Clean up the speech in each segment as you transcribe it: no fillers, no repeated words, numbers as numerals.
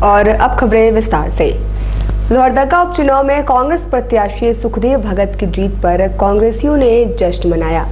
और अब खबरें विस्तार से। लोहरदगा उपचुनाव में कांग्रेस प्रत्याशी सुखदेव भगत की जीत पर कांग्रेसियों ने जश्न मनाया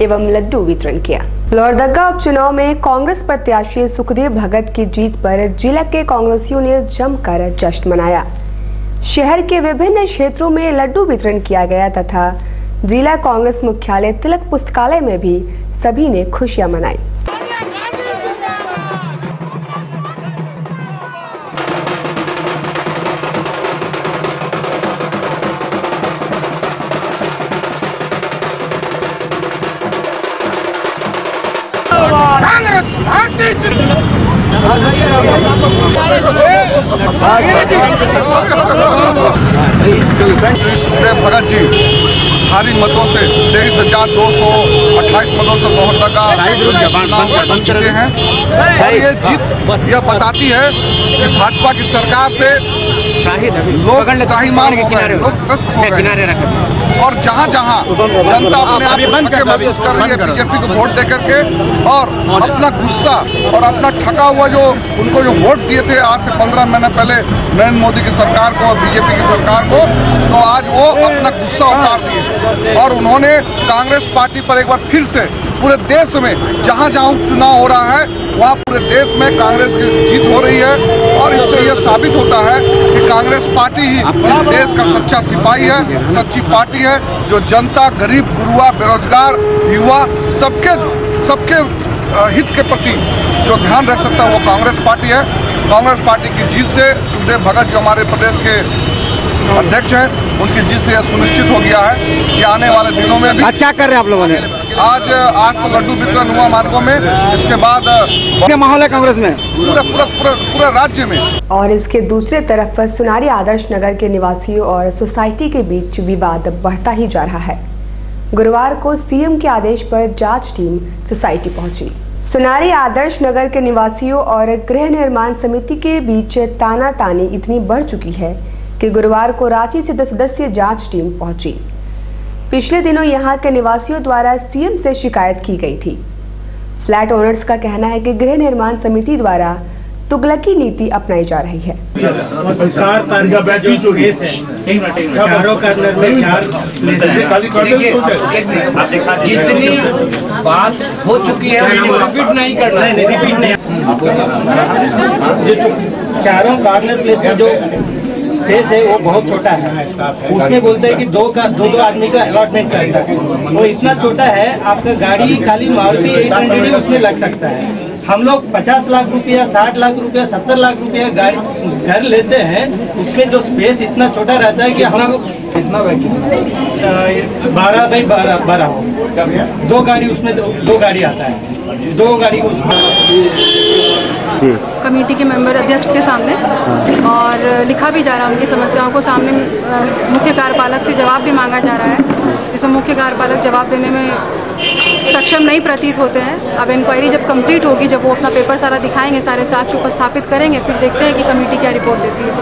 एवं लड्डू वितरण किया। लोहरदगा उपचुनाव में कांग्रेस प्रत्याशी सुखदेव भगत की जीत पर जिला के कांग्रेसियों ने जमकर जश्न मनाया। शहर के विभिन्न क्षेत्रों में लड्डू वितरण किया गया तथा जिला कांग्रेस मुख्यालय तिलक पुस्तकालय में भी सभी ने खुशियां मनाई। सुखदेव भगत जी भारी मतों से 23,228 मतों से लोहरदगा बन चुके हैं। और ये जीत यह बताती है कि भाजपा की सरकार से लोग त्राहिमाम हो गए, लोग त्रस्त हो गए। और जहां जहां जनता अपने आप महसूस कर रही है बीजेपी को वोट देकर के और अपना गुस्सा और अपना ठगा हुआ जो उनको जो वोट दिए थे आज से 15 महीने पहले नरेंद्र मोदी की सरकार को और बीजेपी की सरकार को, तो आज वो अपना गुस्सा उतार दिए और उन्होंने कांग्रेस पार्टी पर एक बार फिर से पूरे देश में जहां जहां चुनाव हो रहा है वहां पूरे देश में कांग्रेस की जीत हो रही है। और इससे यह साबित होता है कि कांग्रेस पार्टी ही इस देश का सच्चा सिपाही है, सच्ची पार्टी है जो जनता, गरीब, गुरुआ, बेरोजगार, युवा सबके हित के प्रति जो ध्यान रख सकता है वो कांग्रेस पार्टी है। कांग्रेस पार्टी की जीत से सुखदेव भगत जो हमारे प्रदेश के अध्यक्ष हैं उनकी जीत से यह सुनिश्चित हो गया है कि आने वाले दिनों में भी। आज क्या कर रहे हैं आप लोगों ने? आज तो लड्डू वितरण हुआ मार्गों में, इसके बाद क्या माहौल है कांग्रेस में? पूरा राज्य में। और इसके दूसरे तरफ सुनारी आदर्श नगर के निवासियों और सोसाइटी के बीच विवाद बढ़ता ही जा रहा है। गुरुवार को सीएम के आदेश पर जांच टीम सोसाइटी पहुंची। सुनारी आदर्श नगर के निवासियों और गृह निर्माण समिति के बीच तानातानी इतनी बढ़ चुकी है कि गुरुवार को रांची से 2 सदस्यीय जांच टीम पहुंची। पिछले दिनों यहां के निवासियों द्वारा सीएम से शिकायत की गई थी। फ्लैट ओनर्स का कहना है कि गृह निर्माण समिति द्वारा तुगलकी नीति अपनाई जा रही है। जितनी बात हो चुकी है रिपीट नहीं करना है। चारों कार्नर प्लेस में जो स्पेस है वो बहुत छोटा है, उसमें बोलते हैं कि दो आदमी का अलॉटमेंट करता है। वो इतना छोटा है आपका गाड़ी खाली मारुति 800 ही उसमें लग सकता है। हम लोग 50 लाख रुपया, 60 लाख रुपया, 70 लाख रुपया गाड़ी घर लेते हैं, उसमें जो स्पेस इतना छोटा रहता है कि हम लोग कितना 12 बाई 12 हो, 2 गाड़ी उसमें 2 गाड़ी आता है, 2 गाड़ी कमेटी के मेंबर अध्यक्ष के सामने और लिखा भी जा रहा है उनकी समस्याओं को सामने। मुख्य कार्यपालक से जवाब भी मांगा जा रहा है, जिसमें मुख्य कार्यपालक जवाब देने में सक्षम नहीं प्रतीत होते हैं। अब इंक्वायरी जब कंप्लीट होगी, जब वो अपना पेपर सारा दिखाएंगे, सारे साक्ष्य उपस्थापित करेंगे, फिर देखते हैं कि कमेटी क्या रिपोर्ट देती है।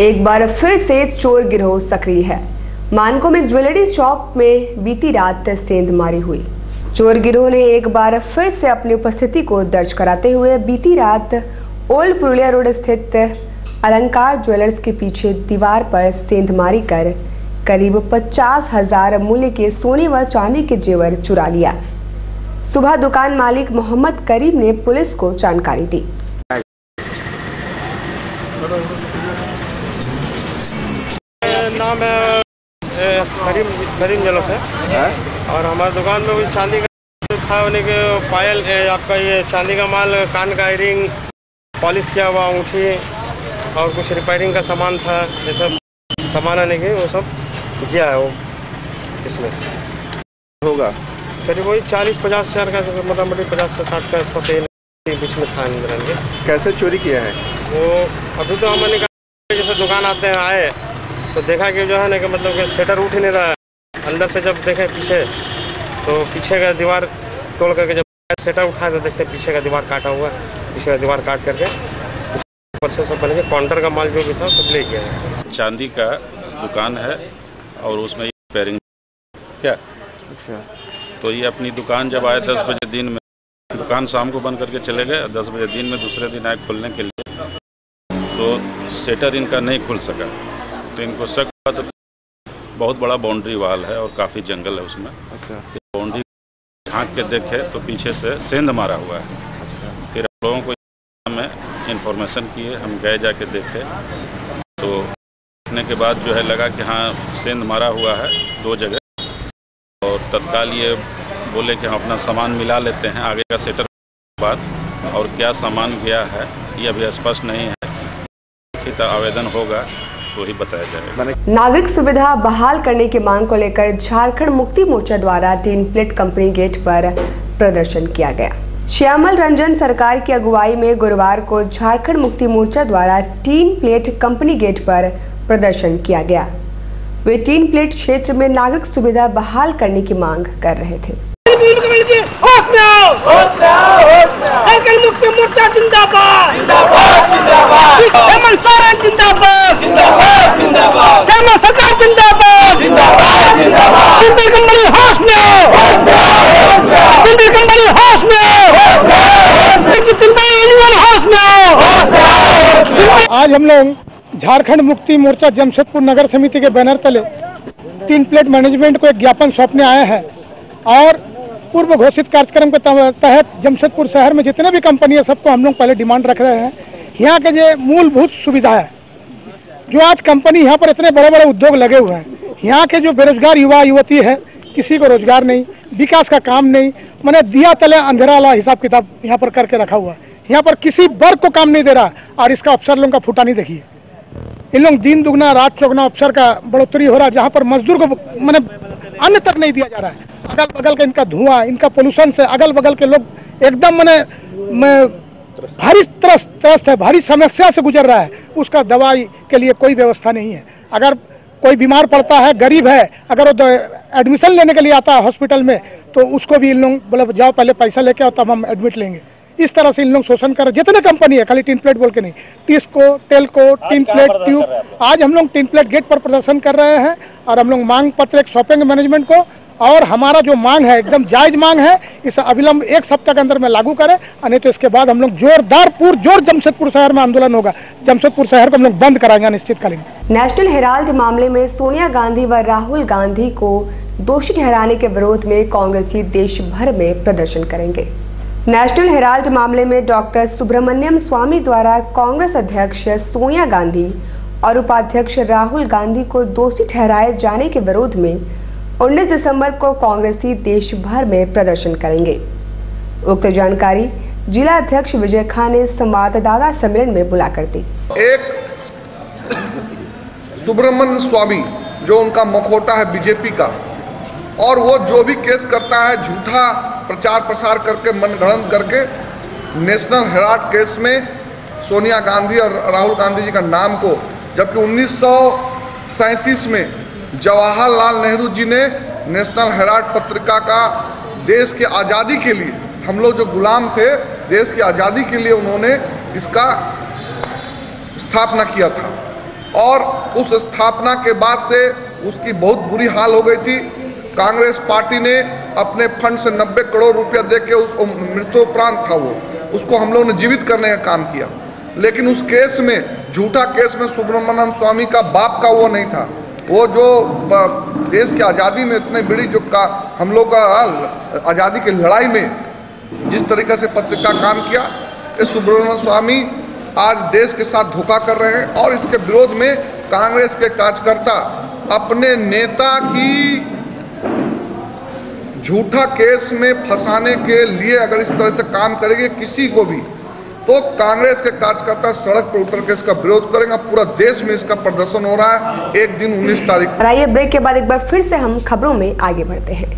एक बार फिर से चोर गिरोह सक्रिय है। मानकों में ज्वेलरी शॉप में बीती रात सेंधमारी हुई। चोर गिरोह ने एक बार फिर से अपनी उपस्थिति को दर्ज कराते हुए बीती रात ओल्ड पुरुलिया रोड स्थित अलंकार ज्वेलर्स के पीछे दीवार पर सेंधमारी कर करीब 50,000 मूल्य के सोने व चांदी के जेवर चुरा लिया। सुबह दुकान मालिक मोहम्मद करीम ने पुलिस को जानकारी दी। नाम है करीम ज्वेलर्स है और हमारी दुकान में कुछ चांदी का होने के पायल, आपका ये चांदी का माल, कान का इयरिंग, पॉलिश किया हुआ अंगूठी और कुछ रिपेयरिंग का सामान था, ये सब सामान आने के वो सब गया है। वो इसमें होगा करीब वही 40-50 हज़ार का, मोटामोटी 50 से 60 का इसको बीच में था। कैसे चोरी किया है वो अभी तो हमने कहा जैसे दुकान आते हैं आए तो देखा कि जो है ना कि मतलब कि शटर उठ ही नहीं रहा है। अंदर से जब देखे पीछे तो पीछे का दीवार तोड़ करके जब शटर उठाए तो देखते पीछे का दीवार काटा हुआ है। पीछे का दीवार काट करके ऊपर से सब बन के काउंटर का माल जो भी था सब ले गया है। चांदी का दुकान है और उसमें रिपेयरिंग क्या। अच्छा, तो ये अपनी दुकान जब आए 10 बजे दिन में, दुकान शाम को बंद करके चले गए। 10 बजे दिन में दूसरे दिन आए खोलने के लिए, तो सेटर इनका नहीं खुल सका। तो इनको शक हुआ तो बहुत बड़ा बाउंड्री वाल है और काफ़ी जंगल है उसमें। अच्छा। बाउंड्री झाँक के देखे तो पीछे से सेंध मारा हुआ है। फिर हम लोगों को में इंफॉर्मेशन किए, हम गए जाके देखे तो देखने के बाद जो है लगा कि हाँ सेंध मारा हुआ है 2 जगह। और तत्काल ये बोले कि हम अपना सामान मिला लेते हैं आगे का सेटर के बाद, और क्या सामान गया है ये अभी स्पष्ट नहीं है। लिखित आवेदन होगा तो ही बताया जाएगा। नागरिक सुविधा बहाल करने की मांग को लेकर झारखंड मुक्ति मोर्चा द्वारा 3 प्लेट कंपनी गेट पर प्रदर्शन किया गया। श्यामल रंजन सरकार की अगुवाई में गुरुवार को झारखंड मुक्ति मोर्चा द्वारा 3 प्लेट कंपनी गेट पर प्रदर्शन किया गया। वे 3 प्लेट क्षेत्र में नागरिक सुविधा बहाल करने की मांग कर रहे थे। मुक्ति मोर्चा जिंदाबाद, जिंदाबाद, जिंदाबाद। हेमंत सोरेन जिंदाबाद, जिंदाबाद, जिंदाबाद। श्यामा सरकार जिंदाबाद, जिंदाबाद, जिंदाबाद। सिंधी कंपनी होश में आओ, सिंधी कंपनी होश में आओ, यूनियन होश में आओ। आज हम लोग झारखंड मुक्ति मोर्चा जमशेदपुर नगर समिति के बैनर तले 3 प्लेट मैनेजमेंट को एक ज्ञापन सौंपने आए हैं और पूर्व घोषित कार्यक्रम के तहत जमशेदपुर शहर में जितने भी कंपनी है सबको हम लोग पहले डिमांड रख रहे हैं। यहाँ के जो मूलभूत सुविधा है, जो आज कंपनी यहाँ पर इतने बड़े बड़े उद्योग लगे हुए हैं, यहाँ के जो बेरोजगार युवा युवती है किसी को रोजगार नहीं, विकास का काम नहीं, मैंने दिया तले अंधेरा वाला हिसाब किताब यहाँ पर करके रखा हुआ है। यहाँ पर किसी वर्ग को काम नहीं दे रहा और इसका अफसर लोगों का फूटा नहीं देखिए। इन लोग दिन दुगना रात चौगुना अफसर का बढ़ोतरी हो रहा है, जहाँ पर मजदूर को मैंने अन्न तक नहीं दिया जा रहा है। अगल बगल का इनका धुआं, इनका पोल्यूशन से अगल बगल के लोग एकदम मैंने भारी त्रस्त है, भारी समस्या से गुजर रहा है। उसका दवाई के लिए कोई व्यवस्था नहीं है। अगर कोई बीमार पड़ता है, गरीब है, अगर वो एडमिशन लेने के लिए आता है हॉस्पिटल में तो उसको भी इन लोग बोले जाओ पहले पैसा लेके आओ तब हम एडमिट लेंगे। इस तरह से इन लोग शोषण कर रहे। जितने कंपनी है, खाली 3 प्लेट बोल के नहीं, टिस्को, टेल्को, 3 प्लेट ट्यूब, आज हम लोग 3 प्लेट गेट पर प्रदर्शन कर रहे हैं और हम लोग मांग पत्र एक सौंपेंगे मैनेजमेंट को। और हमारा जो मांग है एकदम जायज मांग है, इसे अविलंब 1 सप्ताह के अंदर में लागू करें, नहीं तो इसके बाद हम लोग जोर जमशेदपुर शहर में आंदोलन होगा। जमशेदपुर शहर को हम लोग बंद कराएंगे अनिश्चितकालीन। नेशनल हेराल्ड मामले में सोनिया गांधी व राहुल गांधी को दोषी ठहराने के विरोध में कांग्रेसी देश भर में प्रदर्शन करेंगे। नेशनल हेराल्ड मामले में डॉक्टर सुब्रमण्यम स्वामी द्वारा कांग्रेस अध्यक्ष सोनिया गांधी और उपाध्यक्ष राहुल गांधी को दोषी ठहराए जाने के विरोध में 19 दिसंबर को कांग्रेसी देश भर में प्रदर्शन करेंगे। उक्त जानकारी जिला अध्यक्ष विजय खान ने संवाददाता सम्मेलन में बुलाकर दी। एक सुब्रमण्यम स्वामी जो उनका मखौटा है बीजेपी का, और वो जो भी केस करता है झूठा प्रचार प्रसार करके मनगढ़ंत करके नेशनल हेराल्ड केस में सोनिया गांधी और राहुल गांधी जी का नाम को, जबकि 1937 में जवाहरलाल नेहरू जी ने नेशनल हेराल्ड पत्रिका का देश की आज़ादी के लिए, हम लोग जो गुलाम थे, देश की आज़ादी के लिए उन्होंने इसका स्थापना किया था। और उस स्थापना के बाद से उसकी बहुत बुरी हाल हो गई थी। कांग्रेस पार्टी ने अपने फंड से 90 करोड़ रुपया देके उसको मृत्योपरांत था वो, उसको हम लोगों ने जीवित करने का काम किया। लेकिन उस केस में, झूठा केस में सुब्रमण्यम स्वामी का बाप का वो नहीं था। वो जो देश की आज़ादी में इतने बड़ी जो हम लोग का आज़ादी की लड़ाई में जिस तरीके से पत्रिका काम किया, इस सुब्रमण्यम स्वामी आज देश के साथ धोखा कर रहे हैं। और इसके विरोध में कांग्रेस के कार्यकर्ता अपने नेता की झूठा केस में फंसाने के लिए अगर इस तरह से काम करेंगे किसी को भी, तो कांग्रेस के कार्यकर्ता सड़क पर उतर के इसका विरोध करेंगे। पूरा देश में इसका प्रदर्शन हो रहा है एक दिन 19 तारीख। आइए ब्रेक के बाद एक बार फिर से हम खबरों में आगे बढ़ते हैं।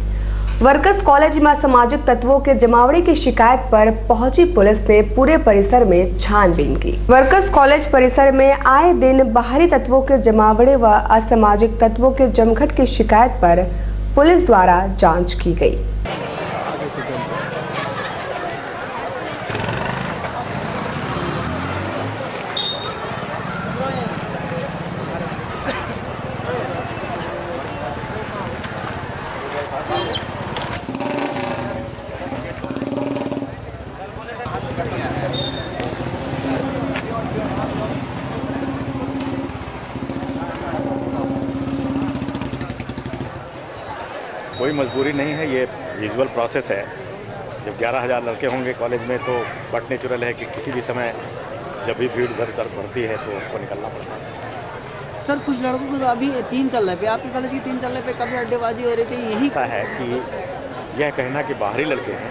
वर्कर्स कॉलेज में असामाजिक तत्वों के जमावड़े की शिकायत पर पहुंची पुलिस ने पूरे परिसर में छानबीन की। वर्कर्स कॉलेज परिसर में आए दिन बाहरी तत्वों के जमावड़े व असामाजिक तत्वों के जमघट की शिकायत पर पुलिस द्वारा जांच की गई। कोई मजबूरी नहीं है, ये यूजुअल प्रोसेस है। जब 11,000 लड़के होंगे कॉलेज में तो बट नेचुरल है कि किसी भी समय जब भी भीड़ इधर उधर बढ़ती है तो उनको निकलना पड़ता है। सर कुछ लड़कों को अभी 3 तल्ले पे, आपके कॉलेज की 3 तल्ले पे कभी अड्डेबाजी हो रही थी, यही है कि यह कहना कि बाहरी लड़के हैं।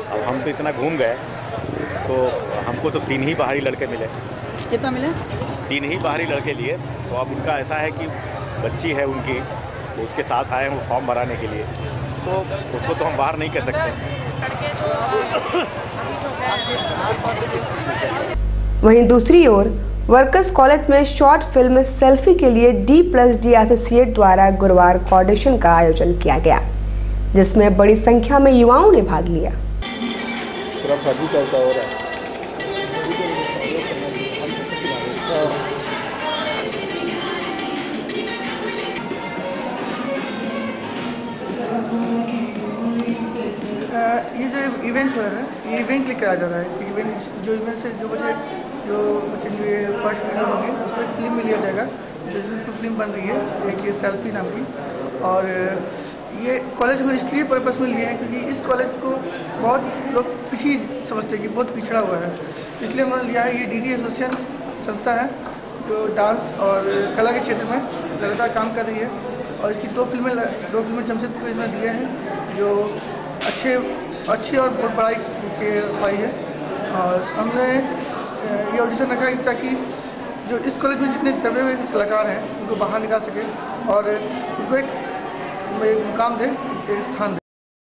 अब हम तो इतना घूम गए तो हमको तो 3 ही बाहरी लड़के मिले। कितना मिले? 3 ही बाहरी लड़के लिए। तो अब उनका ऐसा है कि बच्ची है उनकी, तो उसके साथ आए हैं वो फॉर्म भराने के लिए, तो उसको तो हम बाहर नहीं कह सकते। वहीं दूसरी ओर वर्कर्स कॉलेज में शॉर्ट फिल्म सेल्फी के लिए D+D एसोसिएट द्वारा गुरुवार को ऑडिशन का आयोजन किया गया, जिसमें बड़ी संख्या में युवाओं ने भाग लिया। ये जो इवेंट हो रहा है, ये इवेंट लेकर आ जा रहा है। इवेंट से जो बच्चे जो ये फर्स्ट वीडियो होगी उसमें फिल्म में लिया जाएगा, जिसमें फिल्म बन रही है एक ये सेल्फी नाम की। और ये कॉलेज में इसलिए पर्पस में लिए हैं क्योंकि इस कॉलेज को बहुत लोग पिछड़ी समझते हैं कि बहुत पिछड़ा हुआ है, इसलिए हमने लिया है। ये DD एसोसिएशन संस्था है जो डांस और कला के क्षेत्र में लगातार काम कर रही है, और इसकी 2 फिल्में जमशेदपुर में दिए हैं जो अच्छी और बहुत बड़ाई के पाई है। और हमने ये ऑडिशन रखा ताकि जो इस कॉलेज में जितने दबे हुए कलाकार हैं उनको बाहर निकाल सके और उनको एक मुकाम दे, एक स्थान दे।